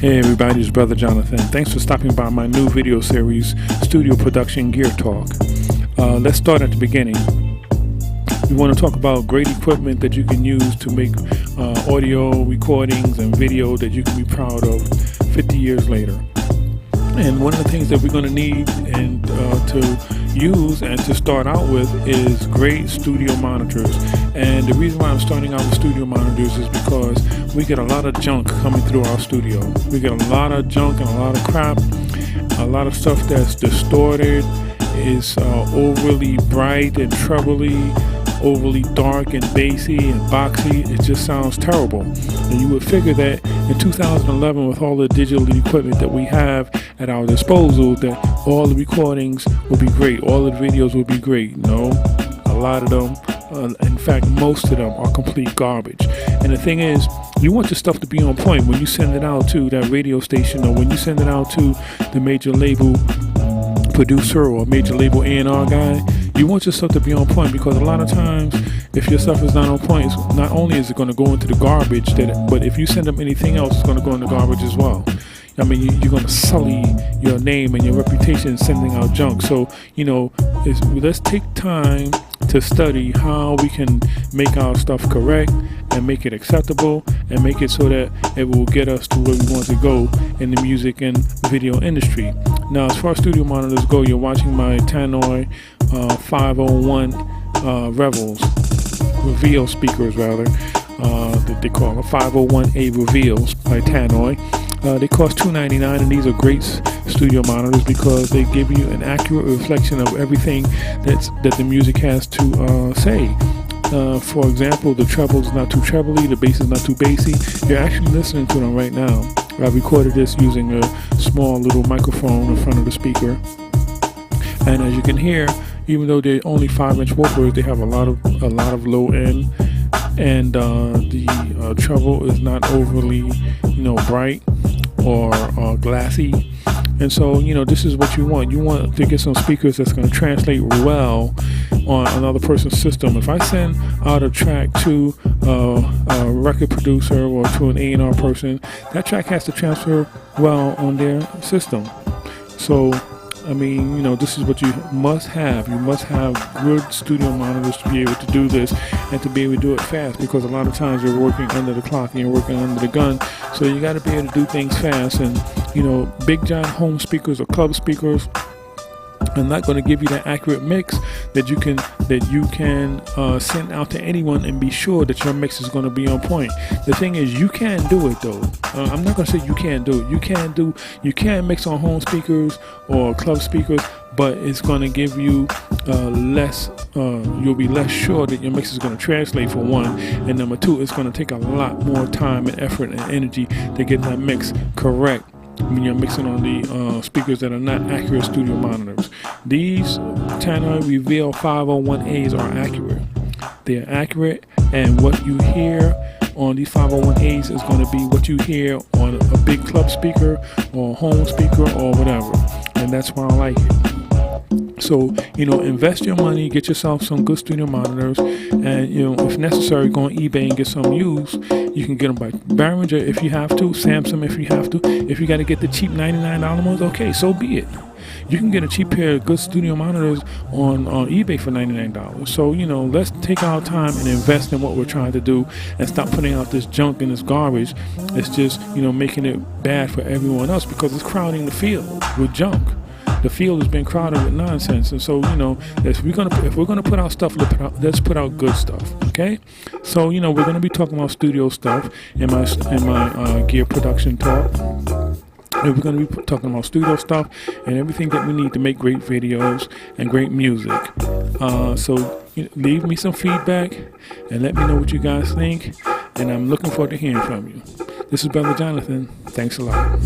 Hey everybody, it's Brother Jonathan. Thanks for stopping by my new video series, Studio Production Gear Talk. Let's start at the beginning. We want to talk about great equipment that you can use to make audio recordings and video that you can be proud of 50 years later. And one of the things that we're going to need and to use and to start out with is great studio monitors. And the reason why I'm starting out with studio monitors is because we get a lot of junk coming through our studio. We get a lot of junk and a lot of crap, a lot of stuff that's distorted, is overly bright and trebly, overly dark and bassy and boxy. It just sounds terrible. And you would figure that in 2011, with all the digital equipment that we have at our disposal, that all the recordings will be great, all the videos will be great. No, a lot of them, in fact most of them, are complete garbage. And the thing is, you want your stuff to be on point when you send it out to that radio station, or when you send it out to the major label producer or major label A&R guy. You want your stuff to be on point, because a lot of times if your stuff is not on point, not only is it going to go into the garbage, but if you send them anything else, it's going to go in the garbage as well. I mean, you're going to sully your name and your reputation sending out junk. So, let's take time to study how we can make our stuff correct and make it acceptable and make it so that it will get us to where we want to go in the music and video industry. Now, as far as studio monitors go, you're watching my Tannoy 501 Reveal speakers, rather. They call them 501A Reveals by Tannoy. They cost $2.99, and these are great studio monitors because they give you an accurate reflection of everything that the music has to say. For example, the treble is not too trebly, the bass is not too bassy. You're actually listening to them right now. I recorded this using a small little microphone in front of the speaker, and as you can hear, even though they're only 5-inch woofers, they have a lot of low end, and the treble is not overly bright or glassy. And so, this is what you want. You want to get some speakers that's going to translate well on another person's system. If I send out a track to a record producer or to an A&R person, that track has to transfer well on their system. So, I mean, this is what you must have. You must have good studio monitors to be able to do this and to be able to do it fast, because a lot of times you're working under the clock and you're working under the gun. So you got to be able to do things fast. And, big giant home speakers or club speakers are not going to give you that accurate mix that you can send out to anyone and be sure that your mix is going to be on point. The thing is, you can do it though. I'm not going to say you can't do it. You can mix on home speakers or club speakers, but it's going to give you less. You'll be less sure that your mix is going to translate, for one, and number two, it's going to take a lot more time and effort and energy to get that mix correct when you're mixing on the speakers that are not accurate studio monitors. These Tannoy Reveal 501As are accurate. They're accurate, and what you hear on these 501As is going to be what you hear on a big club speaker or a home speaker or whatever, and that's why I like it. So, invest your money, get yourself some good studio monitors, and, if necessary, go on eBay and get some used. You can get them by Behringer if you have to, Samsung if you have to. If you got to get the cheap $99 ones, okay, so be it. You can get a cheap pair of good studio monitors on eBay for $99. So, let's take our time and invest in what we're trying to do and stop putting out this junk and this garbage. It's just, making it bad for everyone else, because it's crowding the field with junk. The field has been crowded with nonsense, and so if we're gonna put out stuff, let's put out good stuff. Okay, so we're gonna be talking about studio stuff in my gear production talk. And we're going to be talking about studio stuff and everything that we need to make great videos and great music. So leave me some feedback and let me know what you guys think. And I'm looking forward to hearing from you. This is Brother Jonathan. Thanks a lot.